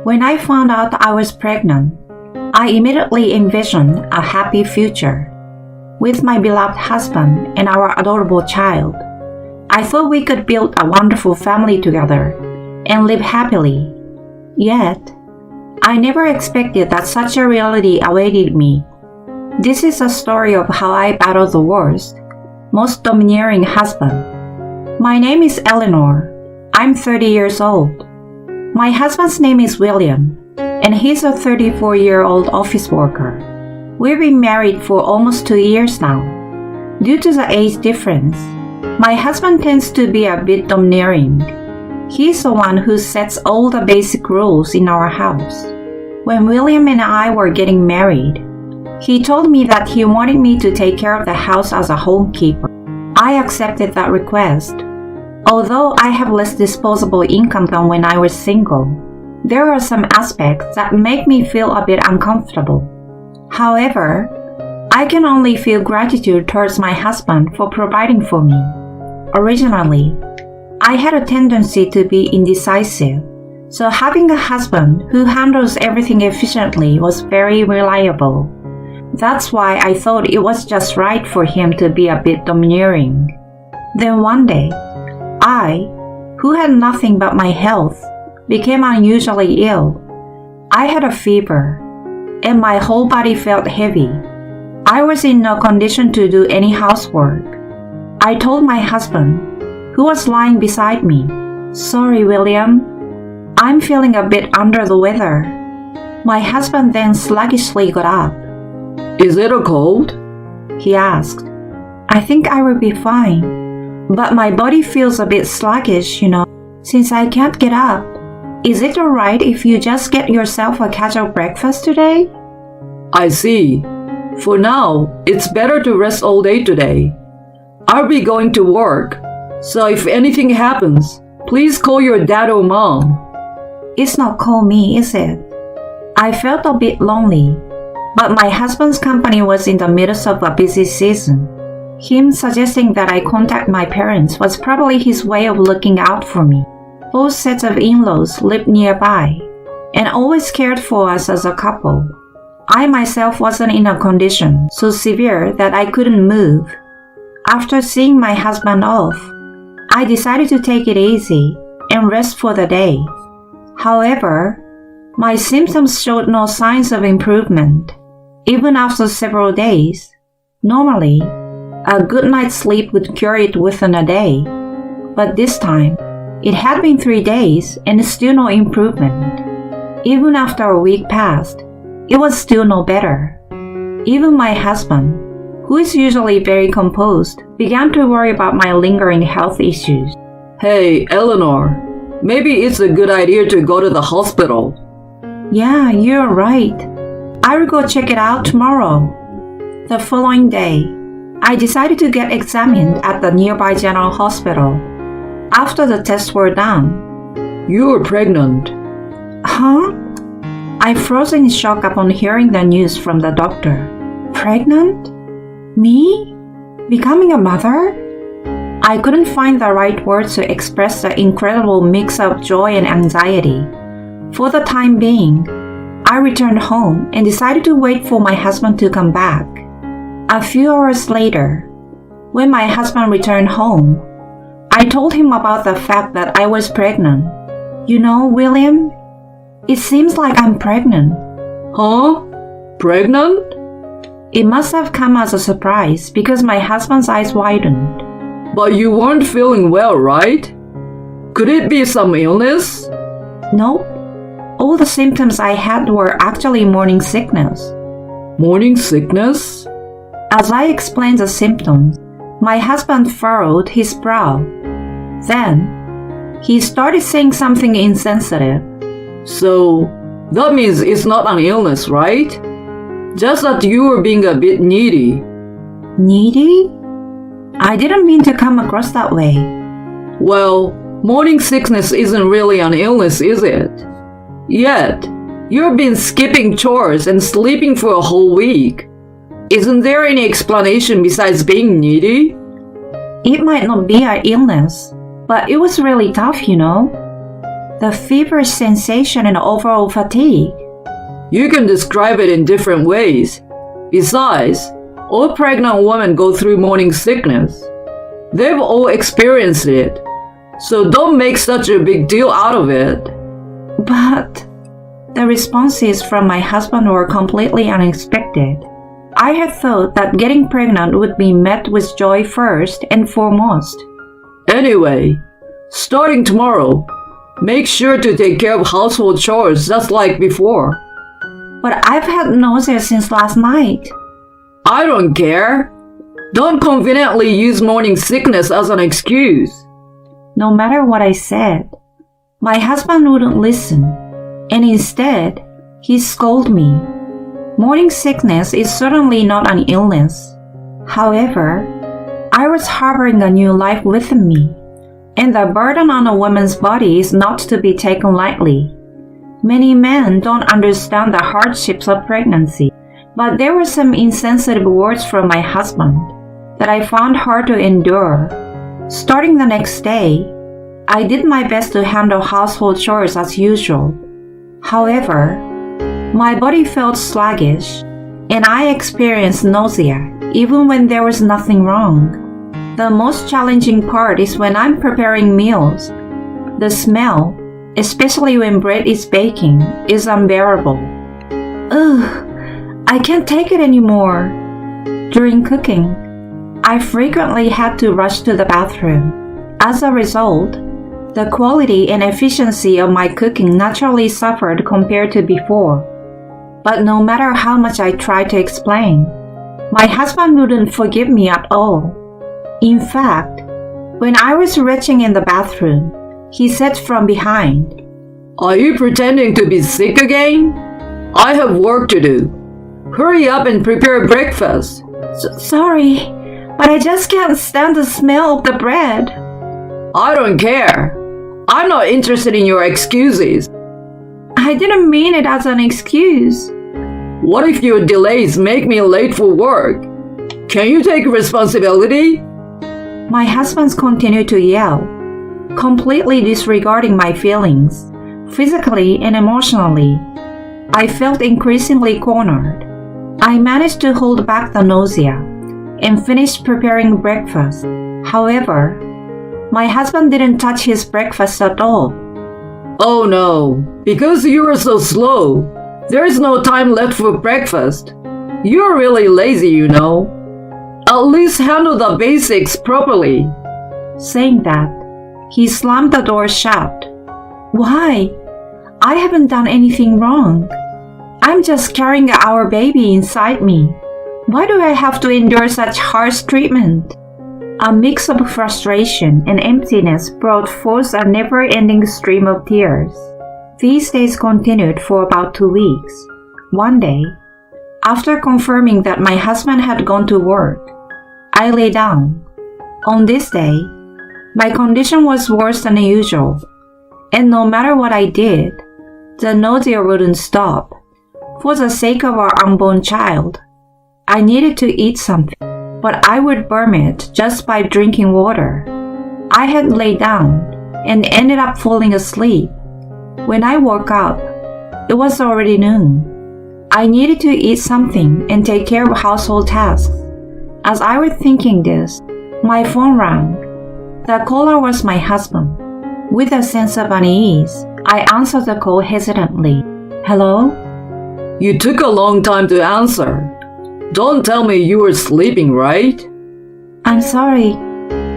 When I found out I was pregnant, I immediately envisioned a happy future with my beloved husband and our adorable child. I thought we could build a wonderful family together and live happily. Yet, I never expected that such a reality awaited me. This is a story of how I battled the worst, most domineering husband. My name is Eleanor. I'm 30 years old. My husband's name is William, and he's a 34-year-old office worker. We've been married for almost 2 years now. Due to the age difference, my husband tends to be a bit domineering. He's the one who sets all the basic rules in our house. When William and I were getting married, he told me that he wanted me to take care of the house as a homekeeper. I accepted that request. Although I have less disposable income than when I was single, there are some aspects that make me feel a bit uncomfortable. However, I can only feel gratitude towards my husband for providing for me. Originally, I had a tendency to be indecisive, so having a husband who handles everything efficiently was very reliable. That's why I thought it was just right for him to be a bit domineering. Then one day, I, who had nothing but my health, became unusually ill. I had a fever, and my whole body felt heavy. I was in no condition to do any housework. I told my husband, who was lying beside me, "Sorry, William, I'm feeling a bit under the weather." My husband then sluggishly got up. "Is it a cold?" he asked. "I think I will be fine. But my body feels a bit sluggish, since I can't get up. Is it alright if you just get yourself a casual breakfast today?" "I see. For now, it's better to rest all day today. I'll be going to work, so if anything happens, please call your dad or mom." It's not call me, is it? I felt a bit lonely, but my husband's company was in the midst of a busy season. Him suggesting that I contact my parents was probably his way of looking out for me. Both sets of in-laws lived nearby and always cared for us as a couple. I myself wasn't in a condition so severe that I couldn't move. After seeing my husband off, I decided to take it easy and rest for the day. However, my symptoms showed no signs of improvement, even after several days. Normally, a good night's sleep would cure it within a day, but this time, it had been 3 days and still no improvement. Even after a week passed, it was still no better. Even my husband, who is usually very composed, began to worry about my lingering health issues. "Hey, Eleanor, maybe it's a good idea to go to the hospital." "Yeah, you're right. I will go check it out tomorrow." The following day, I decided to get examined at the nearby general hospital. After the tests were done, "You're pregnant." "Huh?" I froze in shock upon hearing the news from the doctor. "Pregnant? Me? Becoming a mother?" I couldn't find the right words to express the incredible mix of joy and anxiety. For the time being, I returned home and decided to wait for my husband to come back. A few hours later, when my husband returned home, I told him about the fact that I was pregnant. "William, it seems like I'm pregnant." "Huh? Pregnant?" It must have come as a surprise because my husband's eyes widened. "But you weren't feeling well, right? Could it be some illness?" "Nope. All the symptoms I had were actually morning sickness." "Morning sickness?" As I explained the symptoms, my husband furrowed his brow. Then, he started saying something insensitive. "So, that means it's not an illness, right? Just that you were being a bit needy." "Needy?" I didn't mean to come across that way. "Well, morning sickness isn't really an illness, is it? Yet, you've been skipping chores and sleeping for a whole week. Isn't there any explanation besides being needy?" It might not be an illness, but it was really tough, The feverish sensation and overall fatigue. You can describe it in different ways. Besides, all pregnant women go through morning sickness. They've all experienced it. So don't make such a big deal out of it. But the responses from my husband were completely unexpected. I had thought that getting pregnant would be met with joy first and foremost. Anyway, starting tomorrow, make sure to take care of household chores just like before. But I've had nausea since last night. I don't care. Don't conveniently use morning sickness as an excuse. No matter what I said, my husband wouldn't listen, and instead, he scolded me. Morning sickness is certainly not an illness. However, I was harboring a new life within me, and the burden on a woman's body is not to be taken lightly. Many men don't understand the hardships of pregnancy, but there were some insensitive words from my husband that I found hard to endure. Starting the next day, I did my best to handle household chores as usual. However, my body felt sluggish, and I experienced nausea even when there was nothing wrong. The most challenging part is when I'm preparing meals. The smell, especially when bread is baking, is unbearable. Ugh, I can't take it anymore. During cooking, I frequently had to rush to the bathroom. As a result, the quality and efficiency of my cooking naturally suffered compared to before. But no matter how much I tried to explain, my husband wouldn't forgive me at all. In fact, when I was retching in the bathroom, he said from behind, "Are you pretending to be sick again? I have work to do. Hurry up and prepare breakfast." Sorry, but I just can't stand the smell of the bread. I don't care. I'm not interested in your excuses. I didn't mean it as an excuse. What if your delays make me late for work? Can you take responsibility? My husband continued to yell, completely disregarding my feelings, physically and emotionally. I felt increasingly cornered. I managed to hold back the nausea and finished preparing breakfast. However, my husband didn't touch his breakfast at all. Oh no, because you are so slow, there is no time left for breakfast. You're really lazy, you know. At least handle the basics properly. Saying that, he slammed the door shut. Why? I haven't done anything wrong. I'm just carrying our baby inside me. Why do I have to endure such harsh treatment? A mix of frustration and emptiness brought forth a never-ending stream of tears. These days continued for about 2 weeks. One day, after confirming that my husband had gone to work, I lay down. On this day, my condition was worse than usual, and no matter what I did, the nausea wouldn't stop. For the sake of our unborn child, I needed to eat something, but I would burn it just by drinking water. I had laid down and ended up falling asleep. When I woke up, it was already noon. I needed to eat something and take care of household tasks. As I was thinking this, my phone rang. The caller was my husband. With a sense of unease, I answered the call hesitantly. Hello? You took a long time to answer. Don't tell me you were sleeping, right? I'm sorry.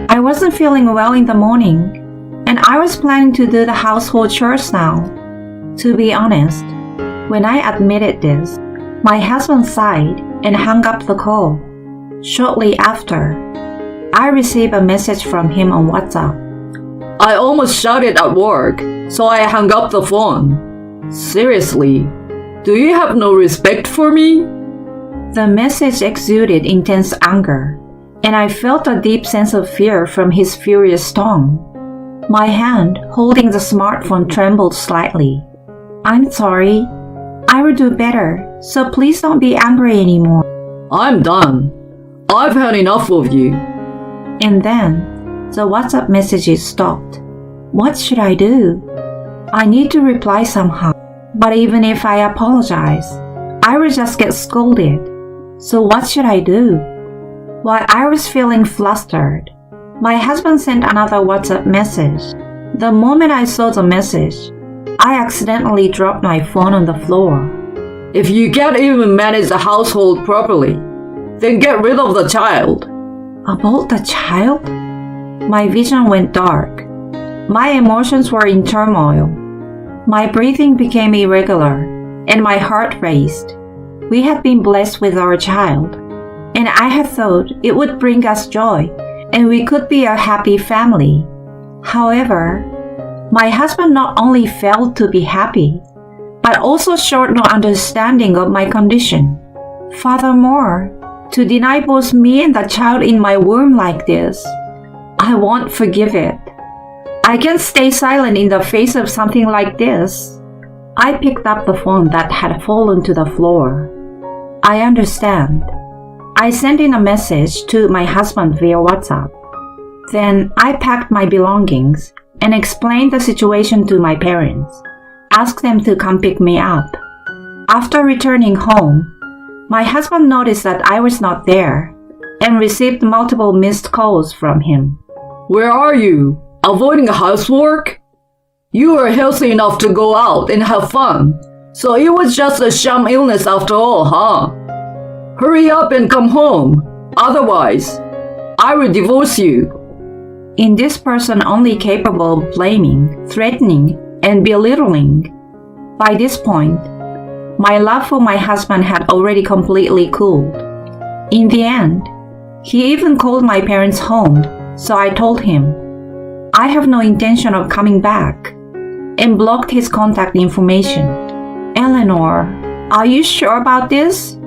I wasn't feeling well in the morning, and I was planning to do the household chores now. To be honest, when I admitted this, my husband sighed and hung up the call. Shortly after, I received a message from him on WhatsApp. I almost shouted at work, so I hung up the phone. Seriously, do you have no respect for me? The message exuded intense anger, and I felt a deep sense of fear from his furious tone. My hand holding the smartphone trembled slightly. I'm sorry. I will do better, so please don't be angry anymore. I'm done. I've had enough of you. And then, the WhatsApp messages stopped. What should I do? I need to reply somehow, but even if I apologize, I will just get scolded. So what should I do? While I was feeling flustered, my husband sent another WhatsApp message. The moment I saw the message, I accidentally dropped my phone on the floor. If you can't even manage the household properly, then get rid of the child. About the child? My vision went dark. My emotions were in turmoil. My breathing became irregular, and my heart raced. We had been blessed with our child, and I had thought it would bring us joy, and we could be a happy family. However, my husband not only failed to be happy, but also showed no understanding of my condition. Furthermore, to deny both me and the child in my womb like this, I won't forgive it. I can't stay silent in the face of something like this. I picked up the phone that had fallen to the floor. I understand. I sent in a message to my husband via WhatsApp. Then I packed my belongings and explained the situation to my parents, asked them to come pick me up. After returning home, my husband noticed that I was not there and received multiple missed calls from him. Where are you? Avoiding housework? You were healthy enough to go out and have fun, so it was just a sham illness after all, huh? Hurry up and come home. Otherwise, I will divorce you. In this person only capable of blaming, threatening, and belittling. By this point, my love for my husband had already completely cooled. In the end, he even called my parents home, so I told him, I have no intention of coming back, and blocked his contact information. Eleanor, are you sure about this?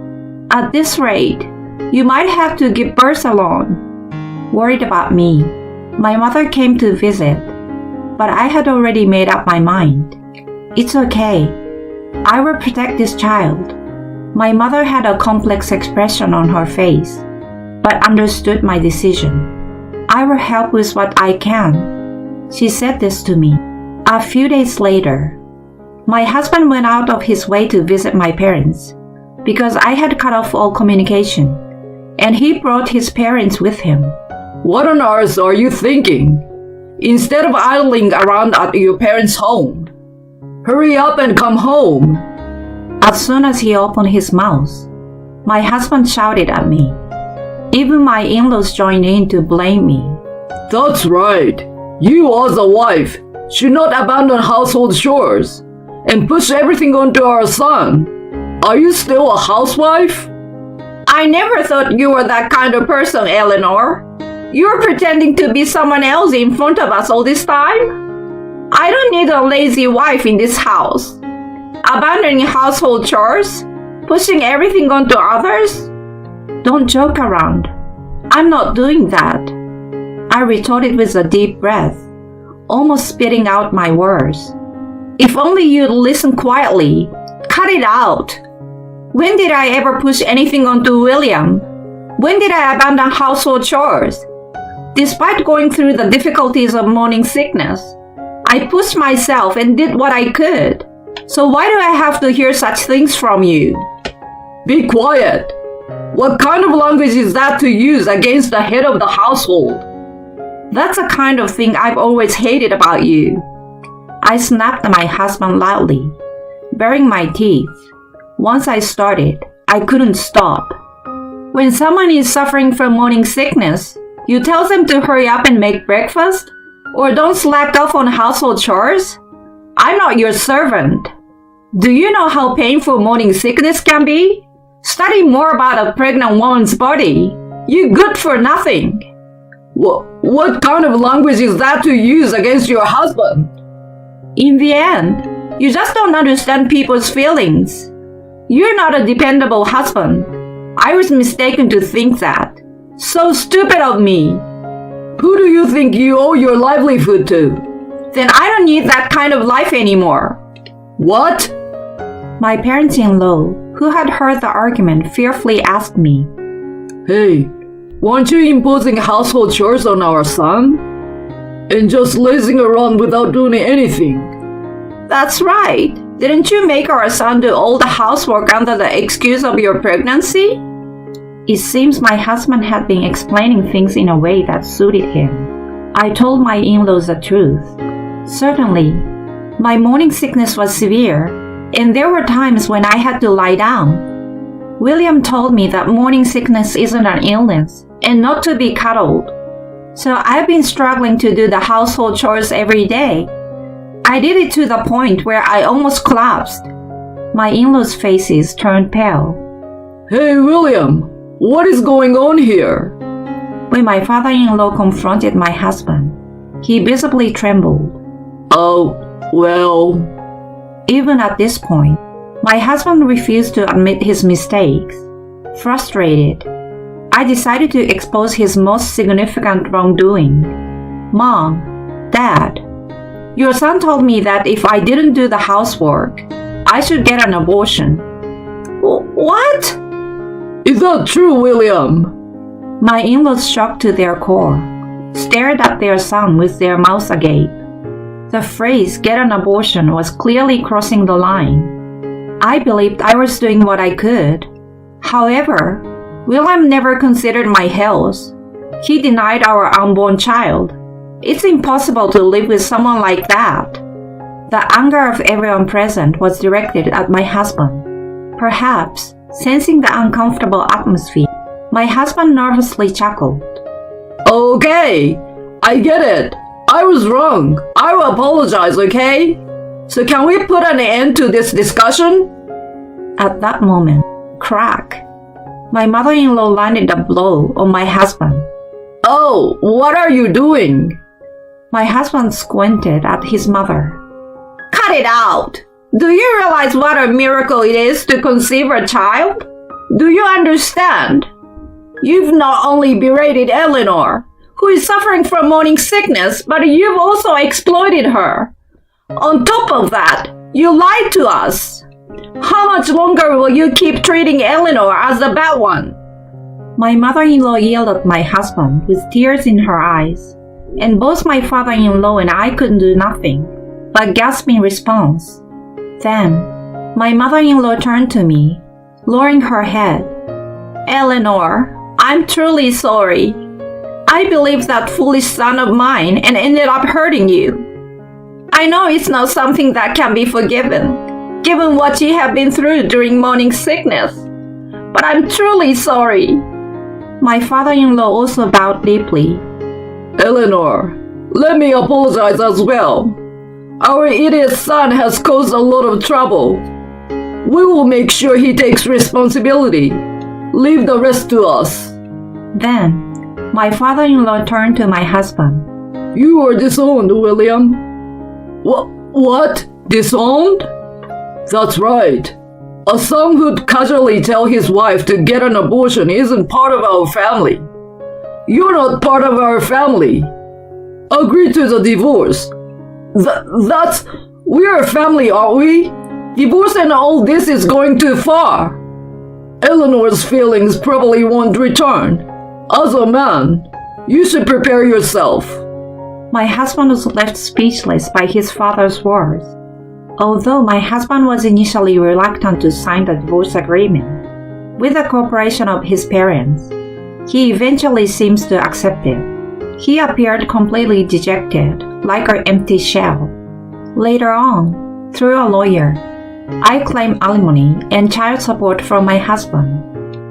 At this rate, you might have to give birth alone. Worried about me, my mother came to visit, but I had already made up my mind. It's okay. I will protect this child. My mother had a complex expression on her face, but understood my decision. I will help with what I can. She said this to me. A few days later, my husband went out of his way to visit my parents because I had cut off all communication, and he brought his parents with him. What on earth are you thinking? Instead of idling around at your parents' home, hurry up and come home. As soon as he opened his mouth, my husband shouted at me. Even my in-laws joined in to blame me. That's right. You as a wife should not abandon household chores and push everything onto our son. Are you still a housewife? I never thought you were that kind of person, Eleanor. You're pretending to be someone else in front of us all this time? I don't need a lazy wife in this house. Abandoning household chores? Pushing everything onto others? Don't joke around. I'm not doing that. I retorted with a deep breath, almost spitting out my words. If only you'd listen quietly. Cut it out. When did I ever push anything onto William? When did I abandon household chores? Despite going through the difficulties of morning sickness, I pushed myself and did what I could. So why do I have to hear such things from you? Be quiet. What kind of language is that to use against the head of the household? That's the kind of thing I've always hated about you. I snapped at my husband loudly, baring my teeth. Once I started, I couldn't stop. When someone is suffering from morning sickness, you tell them to hurry up and make breakfast? Or don't slack off on household chores? I'm not your servant. Do you know how painful morning sickness can be? Study more about a pregnant woman's body. You're good for nothing. What kind of language is that to use against your husband? In the end, you just don't understand people's feelings. You're not a dependable husband. I was mistaken to think that. So stupid of me. Who do you think you owe your livelihood to? Then I don't need that kind of life anymore. What? My parents-in-law, who had heard the argument, fearfully asked me, Hey, weren't you imposing household chores on our son? And just lazing around without doing anything? That's right. Didn't you make our son do all the housework under the excuse of your pregnancy? It seems my husband had been explaining things in a way that suited him. I told my in-laws the truth. Certainly, my morning sickness was severe, and there were times when I had to lie down. William told me that morning sickness isn't an illness and not to be cuddled. So I've been struggling to do the household chores every day. I did it to the point where I almost collapsed. My in-laws' faces turned pale. Hey, William, what is going on here? When my father-in-law confronted my husband, he visibly trembled. Oh, well... Even at this point, my husband refused to admit his mistakes. Frustrated, I decided to expose his most significant wrongdoing. Mom, Dad, your son told me that if I didn't do the housework, I should get an abortion. What? Is that true, William? My in-laws, shocked to their core, stared at their son with their mouths agape. The phrase "get an abortion" was clearly crossing the line. I believed I was doing what I could. However, William never considered my health. He denied our unborn child. It's impossible to live with someone like that. The anger of everyone present was directed at my husband. Perhaps, sensing the uncomfortable atmosphere, my husband nervously chuckled. Okay, I get it. I was wrong. I will apologize, okay? So can we put an end to this discussion? At that moment, crack. My mother-in-law landed a blow on my husband. Oh, what are you doing? My husband squinted at his mother. Cut it out! Do you realize what a miracle it is to conceive a child? Do you understand? You've not only berated Eleanor, who is suffering from morning sickness, but you've also exploited her. On top of that, you lied to us. How much longer will you keep treating Eleanor as the bad one? My mother-in-law yelled at my husband with tears in her eyes, and both my father-in-law and I couldn't do nothing but gasp in response. Then, my mother-in-law turned to me, lowering her head. Eleanor, I'm truly sorry. I believed that foolish son of mine and ended up hurting you. I know it's not something that can be forgiven, given what you have been through during morning sickness. But I'm truly sorry. My father-in-law also bowed deeply. Eleanor, let me apologize as well. Our idiot son has caused a lot of trouble. We will make sure he takes responsibility. Leave the rest to us. Then, my father-in-law turned to my husband. You are disowned, William. What? Disowned? That's right. A son who'd casually tell his wife to get an abortion isn't part of our family. You're not part of our family. Agree to the divorce. We're a family, aren't we? Divorce and all this is going too far. Eleanor's feelings probably won't return. As a man, you should prepare yourself. My husband was left speechless by his father's words. Although my husband was initially reluctant to sign the divorce agreement, with the cooperation of his parents, he eventually seems to accept it. He appeared completely dejected, like an empty shell. Later on, through a lawyer, I claimed alimony and child support from my husband.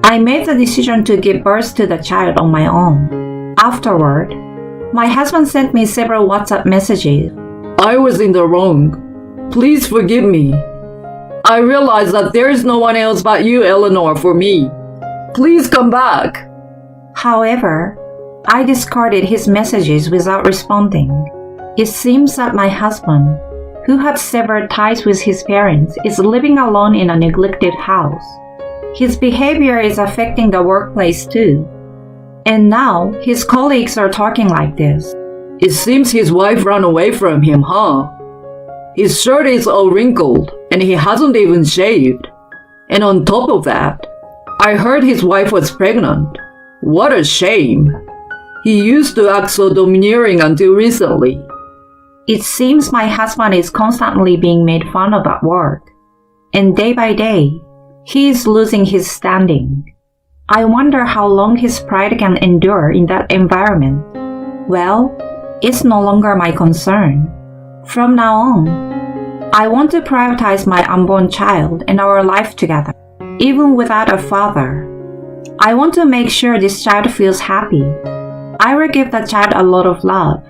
I made the decision to give birth to the child on my own. Afterward, my husband sent me several WhatsApp messages. I was in the wrong. Please forgive me. I realize that there is no one else but you, Eleanor, for me. Please come back. However, I discarded his messages without responding. It seems that my husband, who had severed ties with his parents, is living alone in a neglected house. His behavior is affecting the workplace too. And now, his colleagues are talking like this. It seems his wife ran away from him, huh? His shirt is all wrinkled, and he hasn't even shaved. And on top of that, I heard his wife was pregnant. What a shame. He used to act so domineering until recently. It seems my husband is constantly being made fun of at work, and day by day, he is losing his standing. I wonder how long his pride can endure in that environment. Well, it's no longer my concern. From now on, I want to prioritize my unborn child and our life together, even without a father. I want to make sure this child feels happy. I will give the child a lot of love.